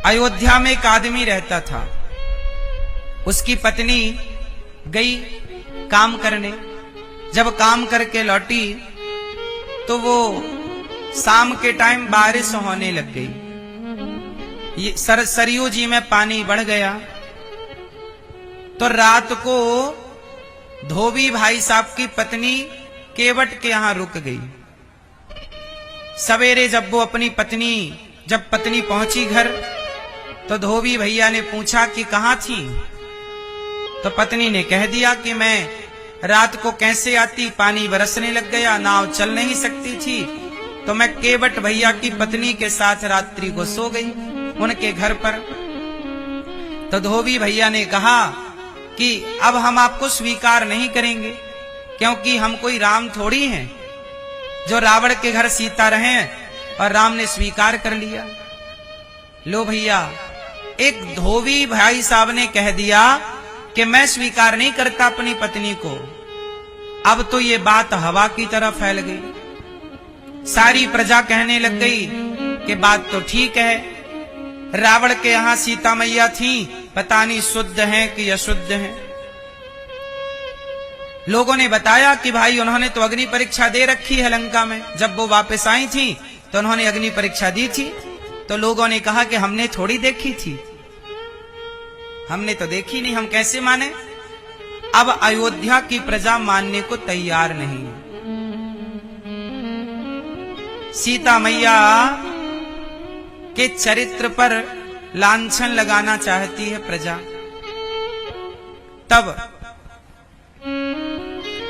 अयोध्या में एक आदमी रहता था। उसकी पत्नी गई काम करने। जब काम करके लौटी तो वो शाम के टाइम बारिश होने लग गई। सरयू जी में पानी बढ़ गया। तो रात को धोबी भाई साहब की पत्नी केवट के यहां रुक गई। सवेरे जब पत्नी पहुंची घर तो धोबी भैया ने पूछा कि कहां थी। तो पत्नी ने कह दिया कि मैं रात को कैसे आती, पानी बरसने लग गया, नाव चल नहीं सकती थी, तो मैं केवट भैया की पत्नी के साथ रात्रि को सो गई उनके घर पर। तो धोबी भैया ने कहा कि अब हम आपको स्वीकार नहीं करेंगे, क्योंकि हम कोई राम थोड़ी हैं जो रावण के घर सीता रहे और राम ने स्वीकार कर लिया। लो भैया, एक धोबी भाई साहब ने कह दिया कि मैं स्वीकार नहीं करता अपनी पत्नी को। अब तो ये बात हवा की तरह फैल गई। सारी प्रजा कहने लग गई कि बात तो ठीक है, रावण के यहां सीता मैया थी, पता नहीं शुद्ध हैं कि अशुद्ध हैं। लोगों ने बताया कि भाई उन्होंने तो अग्नि परीक्षा दे रखी है लंका में। जब वो वापस आई थी तो उन्होंने अग्नि परीक्षा दी थी। तो लोगों ने कहा कि हमने थोड़ी देखी थी, हमने तो देखी नहीं, हम कैसे माने। अब अयोध्या की प्रजा मानने को तैयार नहीं है। सीता मैया के चरित्र पर लांछन लगाना चाहती है प्रजा। तब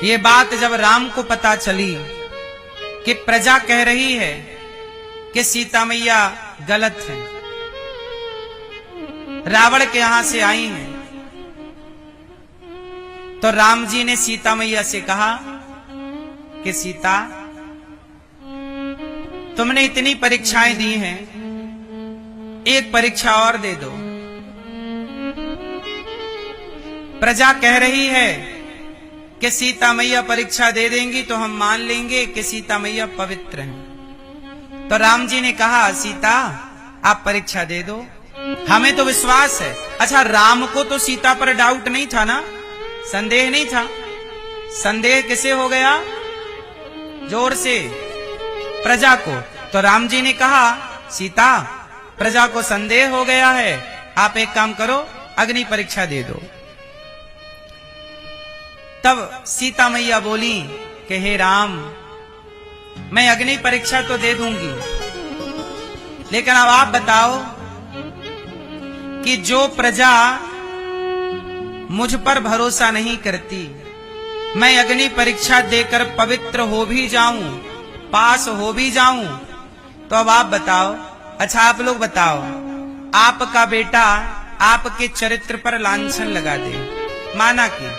ये बात जब राम को पता चली कि प्रजा कह रही है कि सीता मैया गलत है, रावण के यहां से आई हैं, तो राम जी ने सीता मैया से कहा कि सीता, तुमने इतनी परीक्षाएं दी हैं, एक परीक्षा और दे दो। प्रजा कह रही है कि सीता मैया परीक्षा दे देंगी तो हम मान लेंगे कि सीता मैया पवित्र हैं। तो राम जी ने कहा, सीता आप परीक्षा दे दो, हमें तो विश्वास है। अच्छा, राम को तो सीता पर डाउट नहीं था ना, संदेह नहीं था। संदेह किसे हो गया? जोर से प्रजा को। तो राम जी ने कहा, सीता प्रजा को संदेह हो गया है, आप एक काम करो, अग्नि परीक्षा दे दो। तब सीता मैया बोली कि हे राम, मैं अग्नि परीक्षा तो दे दूंगी, लेकिन अब आप बताओ कि जो प्रजा मुझ पर भरोसा नहीं करती, मैं अग्नि परीक्षा देकर पवित्र हो भी जाऊं, पास हो भी जाऊं, तो अब आप बताओ। अच्छा, आप लोग बताओ, आपका बेटा आपके चरित्र पर लांछन लगा दे, माना कि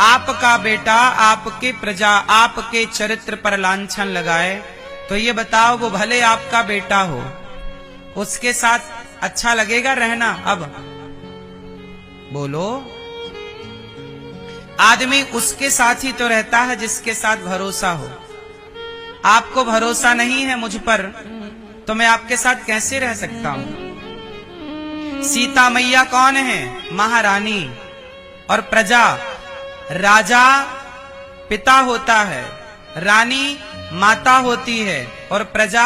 आपका बेटा आपके प्रजा आपके चरित्र पर लांछन लगाए, तो ये बताओ वो भले आपका बेटा हो, उसके साथ अच्छा लगेगा रहना? अब बोलो, आदमी उसके साथ ही तो रहता है जिसके साथ भरोसा हो। आपको भरोसा नहीं है मुझ पर, तो मैं आपके साथ कैसे रह सकता हूं? सीता मैया कौन है? महारानी। और प्रजा, राजा पिता होता है, रानी माता होती है, और प्रजा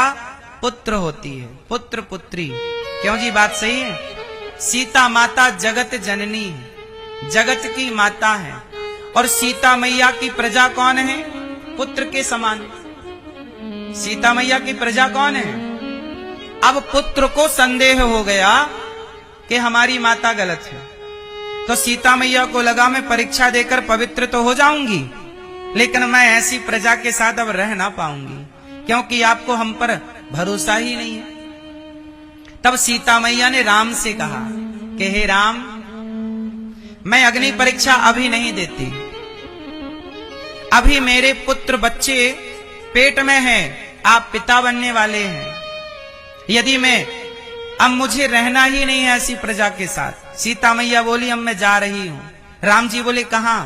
पुत्र होती है, पुत्र पुत्री। क्यों जी, बात सही है? सीता माता जगत जननी है, जगत की माता है, और सीता मैया की प्रजा कौन है? पुत्र के समान। सीता मैया की प्रजा कौन है? अब पुत्र को संदेह हो गया कि हमारी माता गलत है, तो सीता मैया को लगा मैं परीक्षा देकर पवित्र तो हो जाऊंगी, लेकिन मैं ऐसी प्रजा के साथ अब रह ना पाऊंगी, क्योंकि आपको हम पर भरोसा ही नहीं है। तब सीता मैया ने राम से कहा कि हे राम, मैं अग्नि परीक्षा अभी नहीं देती, अभी मेरे पुत्र बच्चे पेट में हैं, आप पिता बनने वाले हैं। यदि मैं अब मुझे रहना ही नहीं है ऐसी प्रजा के साथ। सीता मैया बोली, अब मैं जा रही हूं। राम जी बोले, कहां?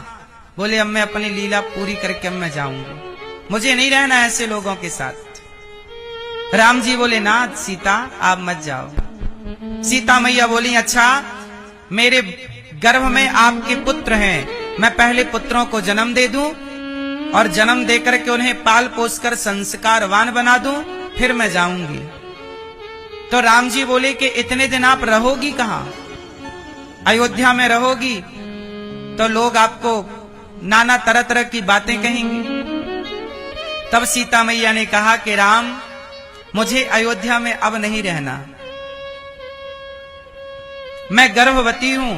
बोले, अब मैं अपनी लीला पूरी करके अब मैं जाऊंगी, मुझे नहीं रहना ऐसे लोगों के साथ। राम जी बोले, ना सीता आप मत जाओ, सीता मैया बोली, अच्छा मेरे गर्भ में आपके पुत्र हैं, मैं पहले पुत्रों को जन्म दे दूं और जन्म देकर के उन्हें पाल पोस कर संस्कारवान बना दूं, फिर मैं जाऊंगी। तो राम जी बोले कि इतने दिन आप रहोगी कहां? अयोध्या में रहोगी तो लोग आपको नाना तरह तरह की बातें कहेंगे। तब सीता मैया ने कहा कि राम, मुझे अयोध्या में अब नहीं रहना, मैं गर्भवती हूं,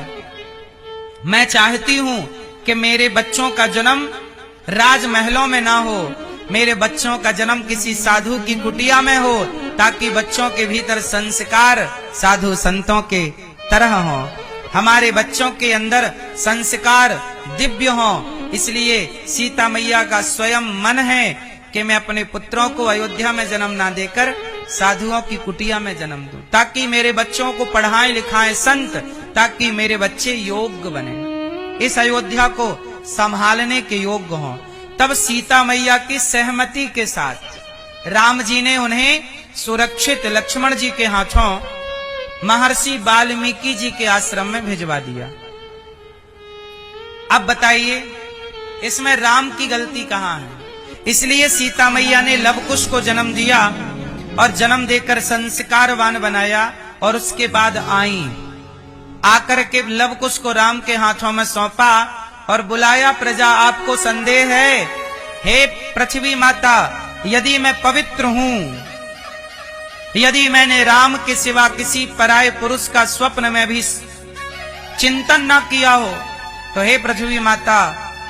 मैं चाहती हूं कि मेरे बच्चों का जन्म राजमहलों में ना हो, मेरे बच्चों का जन्म किसी साधु की कुटिया में हो, ताकि बच्चों के भीतर संस्कार साधु संतों के तरह हो, हमारे बच्चों के अंदर संस्कार दिव्य हो। इसलिए सीता मैया का स्वयं मन है कि मैं अपने पुत्रों को अयोध्या में जन्म ना देकर साधुओं की कुटिया में जन्म दूं, ताकि मेरे बच्चों को पढ़ाएं लिखाएं संत, ताकि मेरे बच्चे योग्य बने, इस अयोध्या को संभालने के योग्य हों। तब सीता मैया की सहमति के साथ राम जी ने उन्हें सुरक्षित लक्ष्मण जी के हाथों महर्षि वाल्मीकि जी के आश्रम में भिजवा दिया। अब बताइए इसमें राम की गलती कहां है? इसलिए सीता मैया ने लवकुश को जन्म दिया और जन्म देकर संस्कारवान बनाया और उसके बाद आई, आकर के लवकुश को राम के हाथों में सौंपा और बुलाया, प्रजा आपको संदेह है? हे पृथ्वी माता, यदि मैं पवित्र हूं, यदि मैंने राम के सिवा किसी पराये पुरुष का स्वप्न में भी चिंतन न किया हो, तो हे पृथ्वी माता,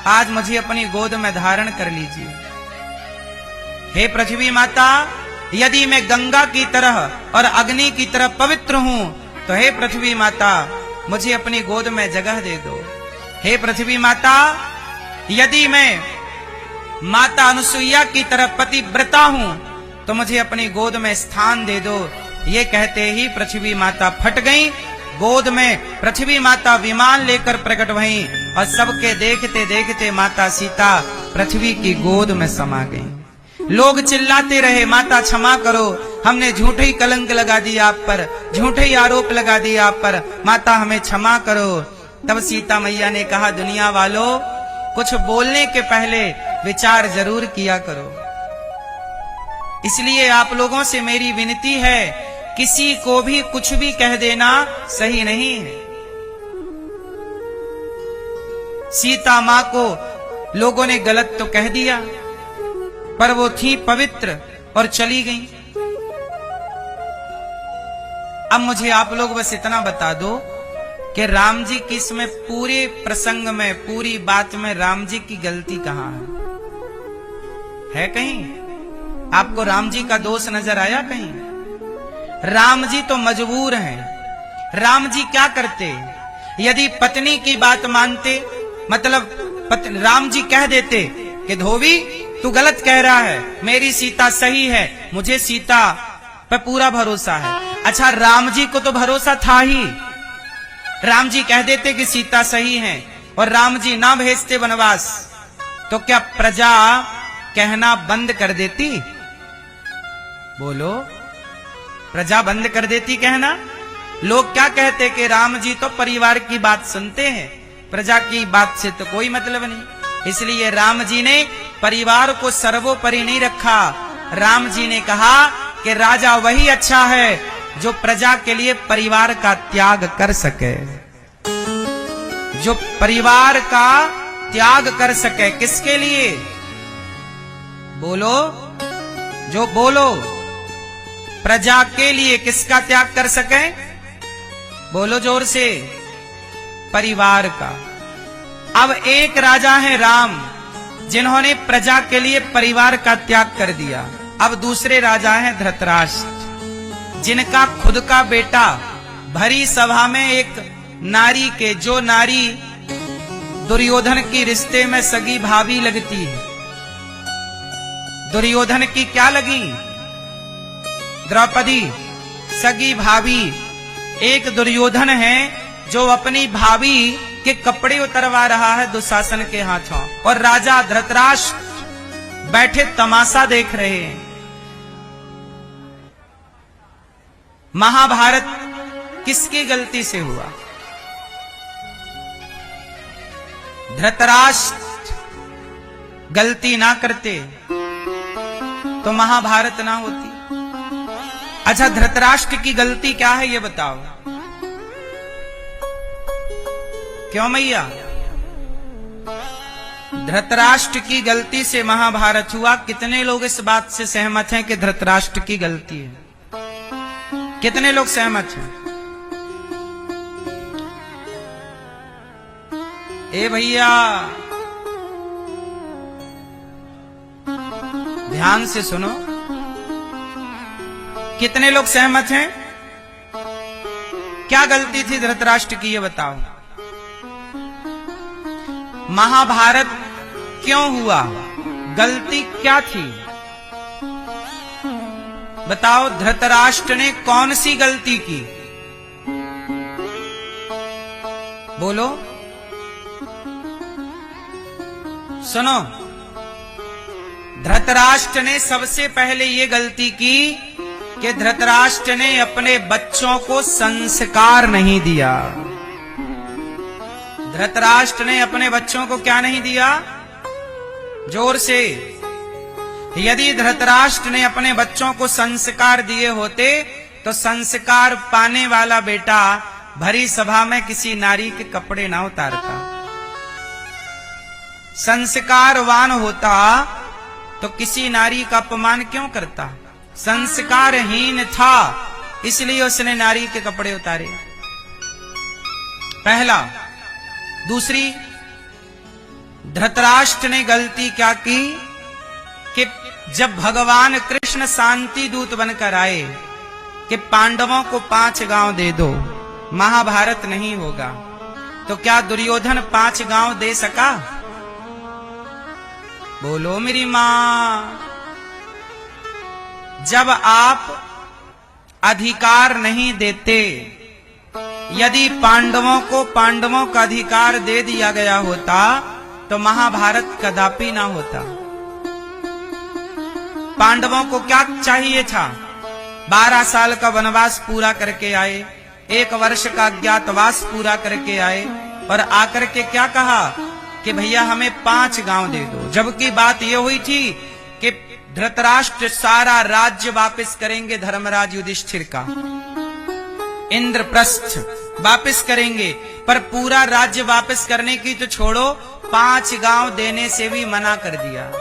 आज मुझे अपनी गोद में धारण कर लीजिए। हे पृथ्वी माता, यदि मैं गंगा की तरह और अग्नि की तरह पवित्र हूं, तो हे पृथ्वी माता, मुझे अपनी गोद में जगह दे दो। हे पृथ्वी माता, यदि मैं माता अनुसुईया की तरह पतिव्रता हूं, तो मुझे अपनी गोद में स्थान दे दो। ये कहते ही पृथ्वी माता फट गई, गोद में पृथ्वी माता विमान लेकर प्रकट भई और सबके देखते देखते माता सीता पृथ्वी की गोद में समा गई। लोग चिल्लाते रहे, माता क्षमा करो, हमने झूठे ही कलंक लगा दिया आप पर, झूठे ही आरोप लगा दिया आप पर, माता हमें क्षमा करो। तब सीता मैया ने कहा, दुनिया वालों, कुछ बोलने के पहले विचार जरूर किया करो। इसलिए आप लोगों से मेरी विनती है, किसी को भी कुछ भी कह देना सही नहीं है। सीता मां को लोगों ने गलत तो कह दिया, पर वो थी पवित्र और चली गई। अब मुझे आप लोग बस इतना बता दो कि राम जी की इसमें पूरे प्रसंग में, पूरी बात में राम जी की गलती कहां है कहीं? आपको राम जी का दोष नजर आया कहीं? राम जी तो मजबूर हैं। राम जी क्या करते? यदि पत्नी की बात मानते, मतलब राम जी कह देते कि धोबी तू गलत कह रहा है, मेरी सीता सही है, मुझे सीता पर पूरा भरोसा है। अच्छा, राम जी को तो भरोसा था ही, राम जी कह देते कि सीता सही है और राम जी ना भेजते वनवास, तो क्या प्रजा कहना बंद कर देती? बोलो, प्रजा बंद कर देती कहना? लोग क्या कहते कि राम जी तो परिवार की बात सुनते हैं, प्रजा की बात से तो कोई मतलब नहीं। इसलिए राम जी ने परिवार को सर्वोपरि नहीं रखा। राम जी ने कहा कि राजा वही अच्छा है जो प्रजा के लिए परिवार का त्याग कर सके, जो परिवार का त्याग कर सके। किसके लिए? बोलो, जो बोलो, प्रजा के लिए किसका त्याग कर सके? बोलो जोर से, परिवार का। अब एक राजा है राम, जिन्होंने प्रजा के लिए परिवार का त्याग कर दिया। अब दूसरे राजा हैं धृतराष्ट्र, जिनका खुद का बेटा भरी सभा में एक नारी के, जो नारी दुर्योधन की रिश्ते में सगी भाभी लगती है, दुर्योधन की क्या लगी? द्रौपदी सगी भाभी। एक दुर्योधन है जो अपनी भाभी के कपड़े उतरवा रहा है दुशासन के हाथों, और राजा धृतराष्ट्र बैठे तमाशा देख रहे हैं। महाभारत किसकी गलती से हुआ? धृतराष्ट्र गलती ना करते तो महाभारत ना होती। अच्छा, धृतराष्ट्र की गलती क्या है ये बताओ। क्यों मैया? धृतराष्ट्र की गलती से महाभारत हुआ। कितने लोग इस बात से सहमत हैं कि धृतराष्ट्र की गलती है? कितने लोग सहमत हैं? ए भैया ध्यान से सुनो, कितने लोग सहमत हैं? क्या गलती थी धृतराष्ट्र की ये बताओ। महाभारत क्यों हुआ? गलती क्या थी बताओ। धृतराष्ट्र ने कौन सी गलती की? बोलो, सुनो। धृतराष्ट्र ने सबसे पहले ये गलती की कि धृतराष्ट्र ने अपने बच्चों को संस्कार नहीं दिया। धृतराष्ट्र ने अपने बच्चों को क्या नहीं दिया? जोर से। यदि धृतराष्ट्र ने अपने बच्चों को संस्कार दिए होते तो संस्कार पाने वाला बेटा भरी सभा में किसी नारी के कपड़े ना उतारता। संस्कारवान होता तो किसी नारी का अपमान क्यों करता? संस्कारहीन था इसलिए उसने नारी के कपड़े उतारे। पहला। दूसरी, धृतराष्ट्र ने गलती क्या की कि जब भगवान कृष्ण शांति दूत बनकर आए कि पांडवों को 5 गांव दे दो, महाभारत नहीं होगा, तो क्या दुर्योधन 5 गांव दे सका? बोलो मेरी मां। जब आप अधिकार नहीं देते, यदि पांडवों को पांडवों का अधिकार दे दिया गया होता तो महाभारत कदापि ना होता। पांडवों को क्या चाहिए था? 12 साल का वनवास पूरा करके आए, 1 वर्ष का अज्ञातवास पूरा करके आए और आकर के क्या कहा कि भैया हमें 5 गांव दे दो। जबकि बात यह हुई थी कि धृतराष्ट्र सारा राज्य वापस करेंगे धर्मराज युधिष्ठिर का, इंद्रप्रस्थ वापस करेंगे, पर पूरा राज्य वापस करने की तो छोड़ो, 5 गांव देने से भी मना कर दिया।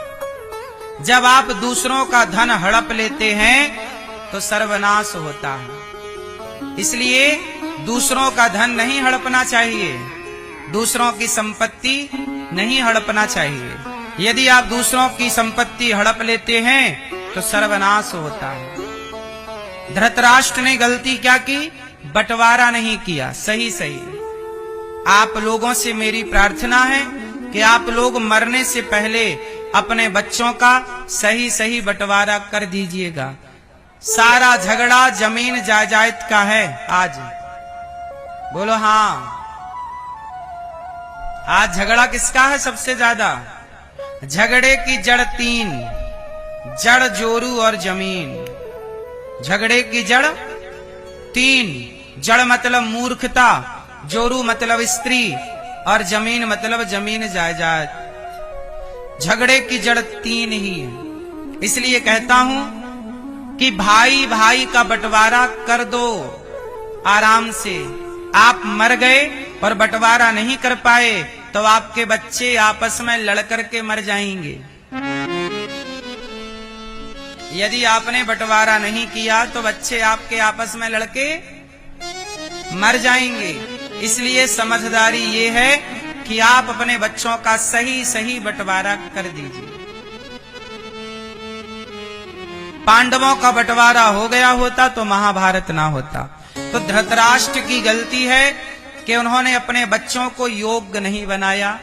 जब आप दूसरों का धन हड़प लेते हैं तो सर्वनाश होता है। इसलिए दूसरों का धन नहीं हड़पना चाहिए, दूसरों की संपत्ति नहीं हड़पना चाहिए। यदि आप दूसरों की संपत्ति हड़प लेते हैं तो सर्वनाश होता है। धृतराष्ट्र ने गलती क्या की? बंटवारा नहीं किया। सही सही। आप लोगों से मेरी प्रार्थना है कि आप लोग मरने से पहले अपने बच्चों का सही सही बंटवारा कर दीजिएगा। सारा झगड़ा जमीन जायदाद का है आज। बोलो हाँ। आज झगड़ा किसका है सबसे ज्यादा? झगड़े की जड़ 3, जड़, जोरू और जमीन। झगड़े की जड़ 3, जड़ मतलब मूर्खता, जोरू मतलब स्त्री और जमीन मतलब जमीन जायदाद। झगड़े की जड़ 3 ही है। इसलिए कहता हूं कि भाई भाई का बंटवारा कर दो आराम से। आप मर गए और बंटवारा नहीं कर पाए तो आपके बच्चे आपस में लड़कर के मर जाएंगे। यदि आपने बंटवारा नहीं किया तो बच्चे आपके आपस में लड़के मर जाएंगे। इसलिए समझदारी ये है कि आप अपने बच्चों का सही सही बंटवारा कर दीजिए। पांडवों का बंटवारा हो गया होता तो महाभारत ना होता। तो धृतराष्ट्र की गलती है कि उन्होंने अपने बच्चों को योग्य नहीं बनाया।